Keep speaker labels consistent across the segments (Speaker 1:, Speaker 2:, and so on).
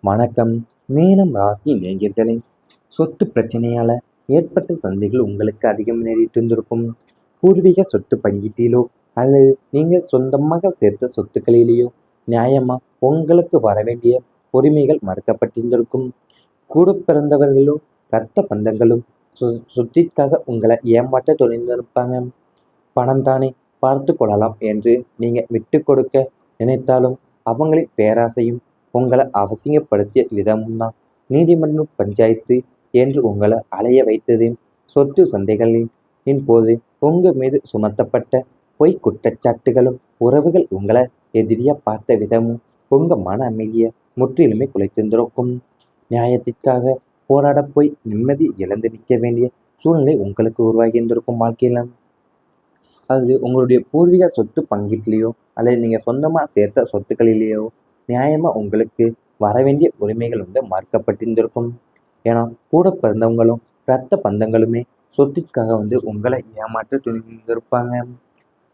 Speaker 1: வணக்கம். மீனம் ராசி நேயர்களே, சொத்து பிரச்சனையால ஏற்பட்ட சந்தைகள் உங்களுக்கு அதிகம் நேரிட்டு இருந்திருக்கும். பூர்வீக சொத்து பங்கீட்டிலோ அல்லது நீங்கள் சொந்தமாக சேர்த்த சொத்துக்களிலேயோ நியாயமா உங்களுக்கு வரவேண்டிய உரிமைகள் மறுக்கப்பட்டிருந்திருக்கும். கூட பிறந்தவர்களோ இரத்த பந்தங்களும் சொத்திற்காக உங்களை ஏமாற்ற துணிந்திருப்பாங்க. பணம் தானே பார்த்து கொள்ளலாம் என்று நீங்க விட்டு கொடுக்க நினைத்தாலும் அவங்களின் பேராசையும் உங்களை அவசியப்படுத்திய விதமும் தான் நீதிமன்றம், பஞ்சாயத்து என்று உங்களை அலைய வைத்தது. சொத்து சண்டைகளின் போது உங்க மீது சுமத்தப்பட்ட பொய் குற்றச்சாட்டுகளும் உறவுகள் உங்களை எதிரியா பார்த்த விதமும் உங்க மன அமைதியை முற்றிலுமே குலைத்திருந்திருக்கும். நியாயத்திற்காக போராட போய் நிம்மதி இழந்து நிற்க வேண்டிய சூழ்நிலை உங்களுக்கு உருவாகி இருந்திருக்கும் வாழ்க்கையில. அது உங்களுடைய பூர்வீக சொத்து பங்கீட்டிலேயோ அல்லது நீங்க சொந்தமா சேர்த்த சொத்துக்களிலேயோ நியாயமா உங்களுக்கு வரவேண்டிய உரிமைகள் மறுக்கப்பட்டிருந்திருக்கும். ஏன்னா கூட பிறந்தவங்களும் இரத்த பந்தங்களுமே சொத்திற்காக உங்களை ஏமாற்ற துணிந்திருப்பாங்க.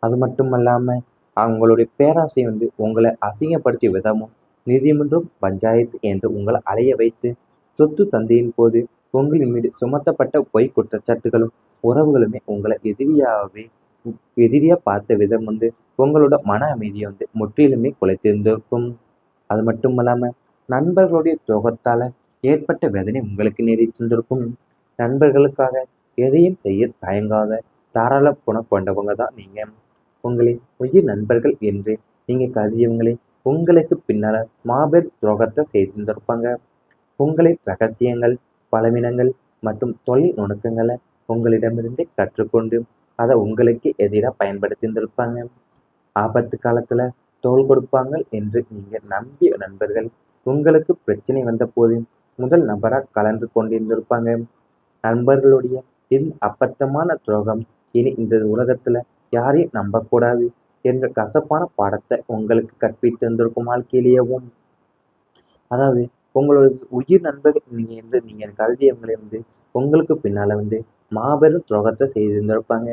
Speaker 1: அது மட்டும் இல்லாம அவங்களுடைய பேராசை உங்களை அசிங்கப்படுத்திய விதமும் நீதிமன்றம், பஞ்சாயத்து என்று உங்களை அலைய வைத்து சொத்து சந்தையின் போது உங்களின் மீது சுமத்தப்பட்ட பொய் குற்றச்சாட்டுகளும் உறவுகளுமே உங்களை எதிரியா பார்த்த விதம் உங்களோட மன அமைதியை முற்றிலுமே குலைத்திருந்திருக்கும். அது மட்டும் இல்லாம நண்பர்களுடைய துரோகத்தால ஏற்பட்ட வேதனை உங்களுக்கு நேரிட்டிருந்திருக்கும். நண்பர்களுக்காக எதையும் செய்ய தயங்காத தாராள குணம் கொண்டவங்க தான் நீங்க. உங்களின் உயிர் நண்பர்கள் என்று நீங்க கருதியவங்களே உங்களுக்கு பின்னால மாபெரும் துரோகத்தை செய்திருந்திருப்பாங்க. உங்களின் ரகசியங்கள், பலவீனங்கள் மற்றும் தொழில் நுணுக்கங்களை உங்களிடமிருந்தே கற்றுக்கொண்டு அதை உங்களுக்கு எதிராக பயன்படுத்தியிருந்திருப்பாங்க. ஆபத்து காலத்துல தோள் கொடுப்பாங்க என்று நீங்க நம்பிய நண்பர்கள் உங்களுக்கு பிரச்சனை வந்த போது முதல் நபராக கலந்து கொண்டிருந்திருப்பாங்க. நண்பர்களுடைய இந்த அப்பத்தமான துரோகம் இனி இந்த உலகத்துல யாரையும் நம்பக்கூடாது என்ற கசப்பான பாடத்தை உங்களுக்கு கற்பித்திருந்திருக்கும் வாழ்க்கையிலேயவும். அதாவது உங்களோட உயிர் நண்பர்கள் நீங்க கருதியவங்களே உங்களுக்கு பின்னால மாபெரும் துரோகத்தை செய்திருந்திருப்பாங்க.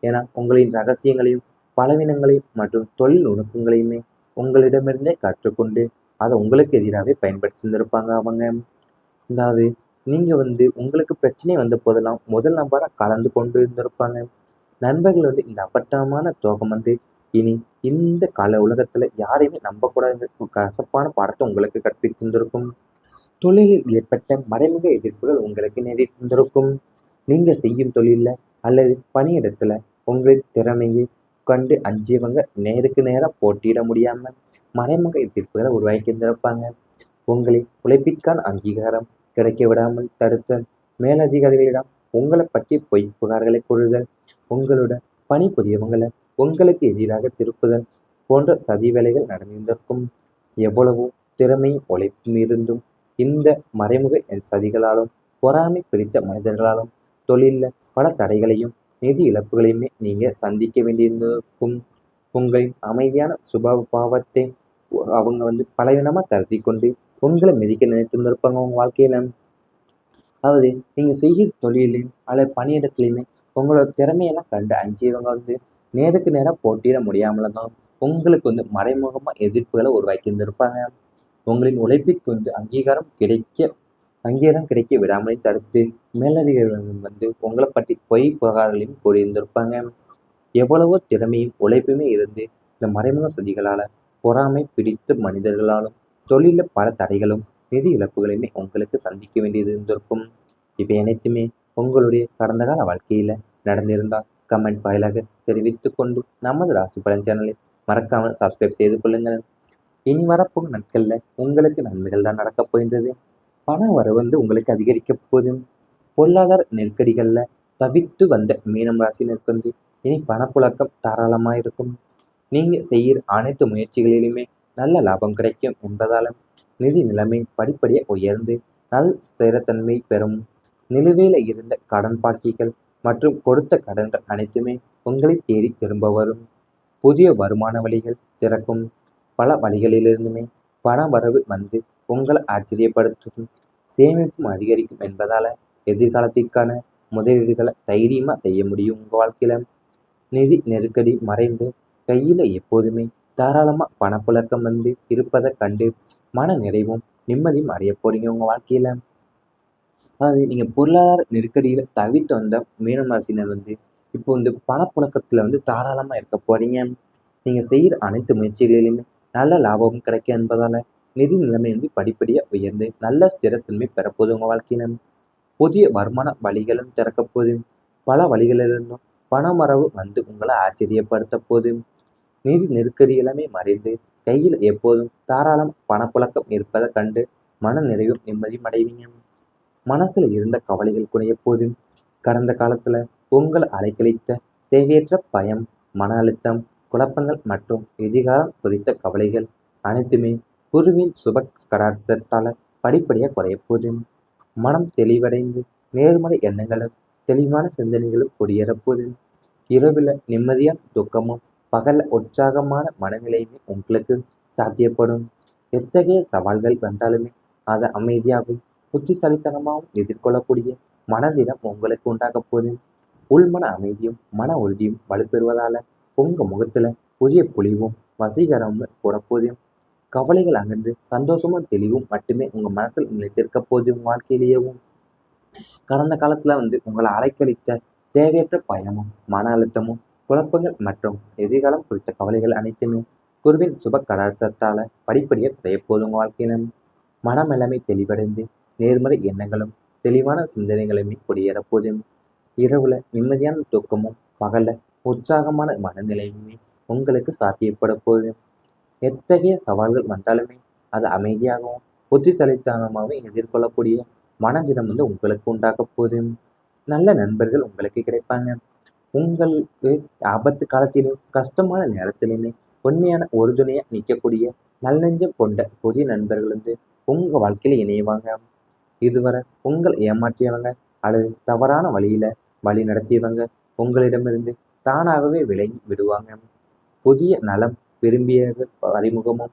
Speaker 1: ஏன்னா உங்களின் ரகசியங்களையும் பலவீனங்களையும் மற்றும் தொழில் நுணுக்கங்களையுமே உங்களிடமிருந்தே கற்றுக்கொண்டு அதை உங்களுக்கு எதிராகவே பயன்படுத்தியிருந்திருப்பாங்க அவங்க. அதாவது நீங்க உங்களுக்கு பிரச்சனை வந்த போதெல்லாம் முதல் நபராக கலந்து கொண்டு இருந்திருப்பாங்க. நண்பர்கள் இந்த அப்பட்டமான துரோகம் இனி இந்த கால உலகத்துல யாரையுமே நம்பக்கூடாது கசப்பான பாடத்தை உங்களுக்கு கற்பித்திருந்திருக்கும். தொழிலில் ஏற்பட்ட மறைமுக எதிர்ப்புகள் உங்களுக்கு நேரிட்டிருந்திருக்கும். நீங்க செய்யும் தொழில அல்லது பணியிடத்துல உங்களின் திறமையை கண்டு அஞ்சியவங்க நேருக்கு நேரா போட்டியிட முடியாம மறைமுக எதிர்ப்புகளை உருவாக்கி இருந்திருப்பாங்க. உங்களின் உழைப்பிற்கான அங்கீகாரம் கிடைக்க விடாமல் தடுத்தல், மேலதிகாரிகளிடம் உங்களை பற்றி பொய் புகார்களை கூறுதல், உங்களோட பணிபுரியவங்களை உங்களுக்கு எதிராக திருப்புதல் போன்ற சதி வேலைகள் நடந்திருக்கும். எவ்வளவோ திறமையும் உழைப்பும் இருந்தும் இந்த மறைமுக சதிகளாலும் பொறாமை பிடித்த மனிதர்களாலும் தொழிலில் பல தடைகளையும் நிதி இழப்புகளையுமே நீங்க சந்திக்க வேண்டியிருந்திருக்கும். உங்களின் அமைதியான சுபாவத்தை அவங்க பலவீனமா கருதி கொண்டு உங்களை மிதிக்க நினைத்திருந்திருப்பாங்க உங்க வாழ்க்கையில. அதாவது நீங்க செய்கிற தொழிலையும் அல்லது பணியிடத்துலையுமே உங்களோட திறமையெல்லாம் கண்டு அஞ்சியவங்க நேருக்கு நேரம் போட்டியிட முடியாமல தான் உங்களுக்கு மறைமுகமா எதிர்ப்புகளை உருவாக்கி இருந்திருப்பாங்க. உங்களின் உழைப்பிற்கு அங்கீகாரம் கிடைக்க விடாமலே தடுத்து மேலதிகாரிகள் உங்களை பற்றி பொய் புகார்களையும் கூறியிருந்திருப்பாங்க. எவ்வளவோ திறமையும் உழைப்புமே இருந்து இந்த மறைமுக சதிகளால பொறாமை பிடித்த மனிதர்களாலும் தொழில பல தடைகளும் நிதி இழப்புகளையுமே உங்களுக்கு சந்திக்க வேண்டியது இருந்திருக்கும். இவை அனைத்துமே உங்களுடைய கடந்த கால வாழ்க்கையில நடந்திருந்தால் கமெண்ட் வாயிலாக தெரிவித்துக் கொண்டு நமது ராசி பலன் சேனலை மறக்காமல் சப்ஸ்கிரைப் செய்து கொள்ளுங்கள். இனி வரப்போகும் நாட்கள்ல உங்களுக்கு நன்மைகள் தான் நடக்கப் போகின்றது. பண வரவு உங்களுக்கு அதிகரிக்க போதும். பொருளாதார நெருக்கடிகள்ல தவித்து வந்த மீனம் ராசினருக்கு இனி பணப்புழக்கம் தாராளமாக இருக்கும். நீங்க செய்கிற அனைத்து முயற்சிகளிலுமே நல்ல லாபம் கிடைக்கும் என்பதால நிதி நிலைமை படிப்படியாக உயர்ந்து நல் ஸ்திரத்தன்மை பெறும். நிலுவையில் இருந்த கடன் பாக்கிகள் மற்றும் கொடுத்த கடன்கள் அனைத்துமே உங்களை தேடி திரும்ப வரும். புதிய வருமான வழிகள் திறக்கும். பல வழிகளிலிருந்துமே பண வரவு உங்களை ஆச்சரியப்படுத்தும். சேமிப்பும் அதிகரிக்கும் என்பதால எதிர்காலத்திற்கான முதலீடுகளை தைரியமா செய்ய முடியும் உங்க வாழ்க்கையில. நிதி நெருக்கடி மறைந்து கையில எப்போதுமே தாராளமா பணப்புழக்கம் இருப்பதை கண்டு மன நிறைவும் நிம்மதியும் அடைய போறீங்க உங்க வாழ்க்கையில. அதாவது நீங்க பொருளாதார நெருக்கடியில தவிட்டு வந்த மீனம் ராசினர் இப்போ பணப்புழக்கத்துல தாராளமா இருக்க போறீங்க. நீங்க செய்யற அனைத்து முயற்சிகளிலுமே நல்ல லாபமும் கிடைக்கும் என்பதால நிதி நிலைமை படிப்படியா உயர்ந்து நல்ல ஸ்திரத்தன்மை பெறப்போகுது உங்க வாழ்க்கையில. புதிய வருமான வழிகளும் திறக்க போகுது. பல வழிகளிலிருந்தும் பணமரவு உங்களை ஆச்சரியப்படுத்த போகுது. நிதி நெருக்கடி எல்லாமே மறைந்து கையில் எப்போதும் தாராளம் பணப்புழக்கம் இருப்பதை கண்டு மன நிறைவும் நிம்மதியும் அடைவீங்க. மனசுல இருந்த கவலைகள் குறைய போது. கடந்த காலத்துல உங்களை அலைக்கழித்த தேவையற்ற பயம், மன அழுத்தம், குழப்பங்கள் மற்றும் எதிர்காலம் குறித்த கவலைகள் அனைத்துமே குருவின் சுப கடாட்சத்தால படிப்படியா குறைய போது. மனம் தெளிவடைந்து நேர்மறை எண்ணங்களும் தெளிவான சிந்தனைகளும் குடியேறப் போது. இரவுல நிம்மதியான தூக்கமும் பகல்ல உற்சாகமான மனநிலையுமே உங்களுக்கு சாத்தியப்படும். எத்தகைய சவால்கள் வந்தாலுமே அதை அமைதியாகவும் புத்திசாலித்தனமாகவும் எதிர்கொள்ளக்கூடிய மனதிடம் உங்களுக்கு உண்டாகப் போகுது. உள்மன அமைதியும் மன உறுதியும் வலுப்பெறுவதால உங்க முகத்துல புதிய பொலிவும் வசீகரமும் கூடப்போகுது. கவலைகள் அகன்று சந்தோஷமும் தெளிவும் மட்டுமே உங்க மனசில் நிலைத்திருக்க போகுது உங்க வாழ்க்கையிலேயேவும். கடந்த காலத்துல உங்களை அலைக்கழித்த தேவையற்ற பயமும் மன அழுத்தமும் குழப்பங்கள் மற்றும் எதிர்காலம் குறித்த கவலைகள் அனைத்துமே குருவின் சுப கடாட்சத்தால படிப்படியாக குறைய போதும் உங்க வாழ்க்கையில. மனமெல்லாமை தெளிவடைந்து நேர்மறை எண்ணங்களும் தெளிவான சிந்தனைகளுமே குடியேற போதும். இரவுல நிம்மதியான தூக்கமும் பகல்ல உற்சாகமான மனநிலையுமே உங்களுக்கு சாத்தியப்பட போகுது. எத்தகைய சவால்கள் வந்தாலுமே அதை அமைதியாகவும் புத்திசாலித்தனமாகவும் எதிர்கொள்ளக்கூடிய மனதினம் உங்களுக்கு உண்டாக போகுது. நல்ல நண்பர்கள் உங்களுக்கு கிடைப்பாங்க. உங்களுக்கு ஆபத்து காலத்திலும் கஷ்டமான நேரத்திலுமே உண்மையான உறுதுணையா நிற்கக்கூடிய நல்லெஞ்சம் கொண்ட புதிய நண்பர்கள் உங்க வாழ்க்கையில இணைவாங்க. இதுவரை உங்களை ஏமாற்றியவங்க அல்லது தவறான வழி நடத்தியவங்க உங்களிடமிருந்து தானாகவே விலகி விடுவாங்க. புதிய நலம் விரும்பிய அறிமுகமும்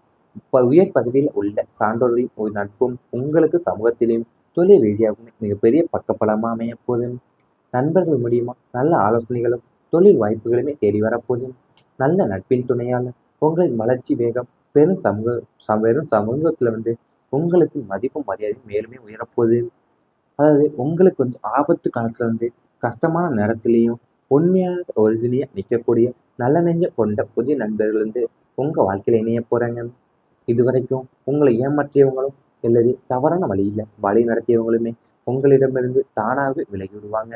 Speaker 1: உயர் பதவியில் உள்ள சான்றோர்களின் ஒரு நட்பும் உங்களுக்கு சமூகத்திலும் தொழில் ரீதியாகவும் மிகப்பெரிய பக்கபலமா அமைய போதும். நண்பர்கள் மூலியமா நல்ல ஆலோசனைகளும் தொழில் வாய்ப்புகளுமே தேடி வரப்போதும். நல்ல நட்பின் துணையால உங்களின் வளர்ச்சி வேகம் வெறும் சமூகத்துல உங்களுக்கு மதிப்பும் மரியாதையும் மேலுமே உயரப்போகுது. அதாவது உங்களுக்கு ஆபத்து காலத்துல கஷ்டமான நேரத்திலையும் உண்மையான உறுதுணையா நிற்கக்கூடிய நல்ல நெஞ்சம் கொண்ட புதிய நண்பர்கள் உங்க வாழ்க்கையில இணைய போறாங்க. இதுவரைக்கும் உங்களை ஏமாற்றியவங்களும் அல்லது தவறான வழி நடத்தியவங்களுமே உங்களிடமிருந்து தானாகவே விலகி விடுவாங்க.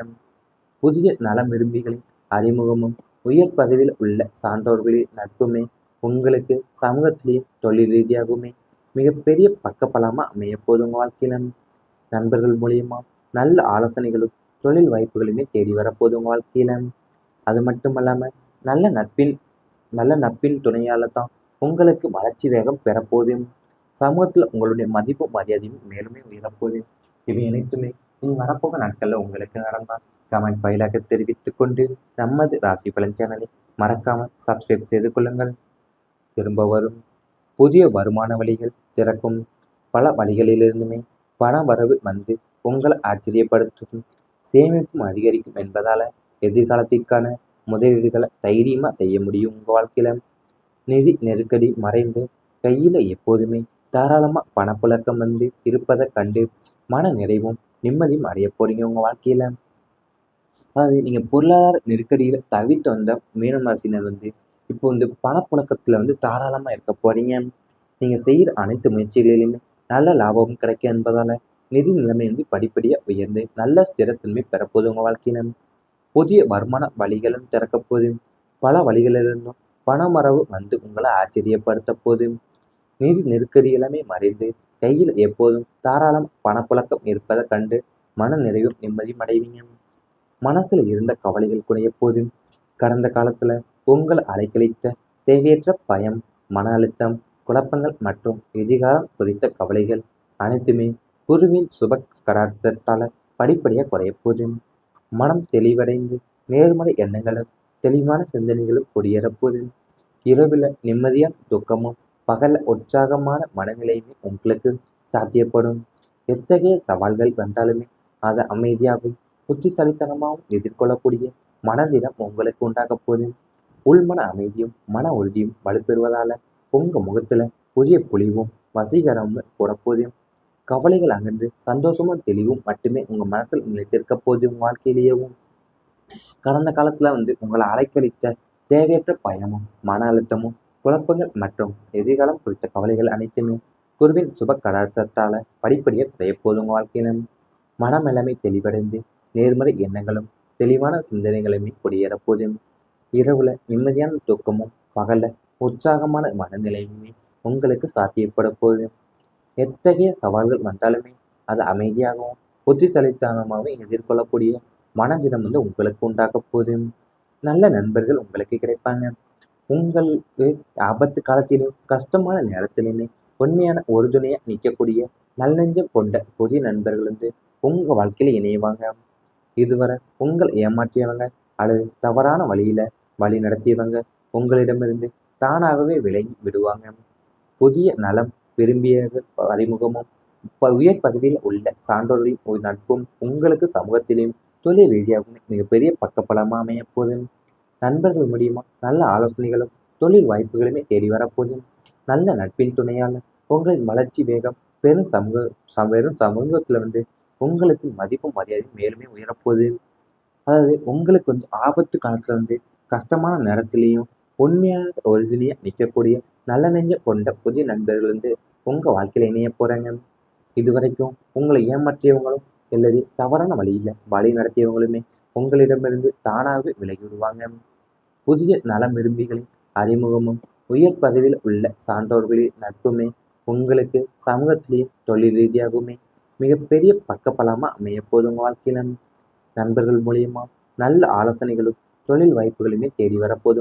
Speaker 1: புதிய நலம் விரும்பிகளின் அறிமுகமும் உயர் பதவியில் உள்ள சான்றோர்களின் நட்புமே உங்களுக்கு சமூகத்திலேயும் தொழில் ரீதியாகவுமே மிகப்பெரிய பக்கபலமா அமைய போதும் வாழ்க்கையில. நண்பர்கள் மூலியமா நல்ல ஆலோசனைகளும் தொழில் வாய்ப்புகளுமே தேடி வரப்போதும் வாழ்க்கையில. அது மட்டுமல்லாம நல்ல நட்பின் நல்ல நட்பின் துணையால தான் உங்களுக்கு வளர்ச்சி வேகம் பெறப்போதும். சமூகத்துல உங்களுடைய மதிப்பும் மரியாதையும் மேலுமே உயரப்போகுது. இவை அனைத்துமே இனி வரப்போக நாட்கள்ல உங்களுக்கு நடந்தால் கமெண்ட் ஃபைலாக தெரிவித்துக் கொண்டு நமது ராசி பலன் சேனலை மறக்காமல் சப்ஸ்கிரைப் செய்து கொள்ளுங்கள். திரும்ப வரும் புதிய வருமான வழிகள் திறக்கும். பல வழிகளிலிருந்துமே பண வரவு உங்களை ஆச்சரியப்படுத்தும். சேமிப்பும் அதிகரிக்கும் என்பதால எதிர்காலத்திற்கான முதலீடுகளை தைரியமா செய்ய முடியும் உங்க வாழ்க்கையில. நிதி நெருக்கடி மறைந்து கையில எப்போதுமே தாராளமா பணப்புழக்கம் இருப்பதை கண்டு மன நிறைவும் நிம்மதியும் அடைய போறீங்க உங்க வாழ்க்கையில. அதாவது நீங்க பொருளாதார நெருக்கடியில தவித்து வந்த மீனம் ராசினர் இப்போ பணப்புழக்கத்துல தாராளமா இருக்க போறீங்க. நீங்க செய்யற அனைத்து முயற்சிகளிலுமே நல்ல லாபமும் கிடைக்கும் என்பதால நிதி நிலைமை படிப்படியா உயர்ந்து நல்ல ஸ்திரத்தன்மை பெறப்போகுது உங்க வாழ்க்கையில. புதிய வருமான வழிகளும் திறக்க போகுது. பல வழிகளிலிருந்தும் பணமரவு உங்களை ஆச்சரியப்படுத்த போகுது. நிதி நெருக்கடி எல்லாமே மறைந்து கையில் எப்போதும் தாராளம் பணப்புழக்கம் இருப்பதை கண்டு மன நிறைவும் நிம்மதியும் அடைவீங்க. மனசுல இருந்த கவலைகள் குறைய போது. கடந்த காலத்துல உங்களை அலைக்கழித்த தேவையற்ற பயம், மன அழுத்தம், குழப்பங்கள் மற்றும் எதிர்காலம் குறித்த கவலைகள் அனைத்துமே குருவின் சுப கடாட்சத்தால படிப்படியா குறைய போது. மனம் தெளிவடைந்து நேர்மறை எண்ணங்களும் தெளிவான சிந்தனைகளும் குடியேறப் போது. இரவுல நிம்மதியான தூக்கமும் பகல்ல உற்சாகமான மனநிலையுமே உங்களுக்கு சாத்தியப்படும். எத்தகைய சவால்கள் வந்தாலுமே அதை அமைதியாகவும் புத்திசாலித்தனமாகவும் எதிர்கொள்ளக்கூடிய மனதிடம் உங்களுக்கு உண்டாகப் போகுது. உள்மன அமைதியும் மன உறுதியும் வலுப்பெறுவதால உங்க முகத்துல புதிய பொலிவும் வசீகரமும் கூடப்போகுது. கவலைகள் அகன்று சந்தோஷமும் தெளிவும் மட்டுமே உங்கள் மனசில் நிலைத்திருக்க போது உங்கள் வாழ்க்கையிலேயும். கடந்த காலத்துல உங்களை அலைக்கழித்த தேவையற்ற பயமும் மன அழுத்தமும் குழப்பங்கள் மற்றும் எதிர்காலம் குறித்த கவலைகள் அனைத்துமே குருவின் சுப கடாட்சத்தால படிப்படியாக குறைய போதும் உங்கள் வாழ்க்கையிலும். மனமெல்லாமை தெளிவடைந்து நேர்மறை எண்ணங்களும் தெளிவான சிந்தனைகளுமே குடியேறப் போதும். இரவுல நிம்மதியான தூக்கமும் பகல்ல உற்சாகமான மனநிலையுமே உங்களுக்கு சாத்தியப்பட போதும். எத்தகைய சவால்கள் வந்தாலுமே அது அமைதியாகவும் புத்திசாலித்தனமாகவும் எதிர்கொள்ளக்கூடிய மனதினம் உங்களுக்கு உண்டாக போதும். நல்ல நண்பர்கள் உங்களுக்கு கிடைப்பாங்க. உங்களுக்கு ஆபத்து காலத்திலும் கஷ்டமான நேரத்திலுமே உண்மையான உறுதுணையா நிற்கக்கூடிய நல்லெஞ்சம் கொண்ட புதிய நண்பர்கள் உங்க வாழ்க்கையில இணைவாங்க. இதுவரை உங்கள் ஏமாற்றியவங்க அல்லது தவறான வழி நடத்தியவங்க உங்களிடமிருந்து தானாகவே விலகி விடுவாங்க. புதிய நலம் விரும்பிய அறிமுகமும் உயர் பதவியில் உள்ள சான்றோர்களின் ஒரு நட்பும் உங்களுக்கு சமூகத்திலும் தொழில் ரீதியாகவும் மிகப்பெரிய பக்கபலமா அமைய போதும். நண்பர்கள் மூலியமா நல்ல ஆலோசனைகளும் தொழில் வாய்ப்புகளுமே தேடி வரப்போதும். நல்ல நட்பின் துணையால் உங்களின் வளர்ச்சி வேகம் வெறும் சமூகத்துல உங்களுக்கு மதிப்பும் மரியாதையும் மேலுமே உயரப்போகுது. அதாவது உங்களுக்கு ஆபத்து காலத்துல கஷ்டமான நேரத்திலையும் உண்மையான உறுதுணையா நிற்கக்கூடிய நல்ல நெஞ்சம் கொண்ட புதிய நண்பர்கள் உங்க வாழ்க்கையில இணைய போறாங்க. இதுவரைக்கும் உங்களை ஏமாற்றியவங்களும் அல்லது தவறான வழி நடத்தியவங்களுமே உங்களிடமிருந்து தானாகவே விலகி விடுவாங்க. புதிய நலம் விரும்பிகளின் அறிமுகமும் உயர் பதவியில் உள்ள சான்றோர்களின் நட்புமே உங்களுக்கு சமூகத்திலேயும் தொழில் ரீதியாகவுமே மிகப்பெரிய பக்கபலமா அமைய போதும் உங்க வாழ்க்கையில. நண்பர்கள் மூலியமா நல்ல ஆலோசனைகளும் தொழில் வாய்ப்புகளுமே தேடி வரப்போதும்.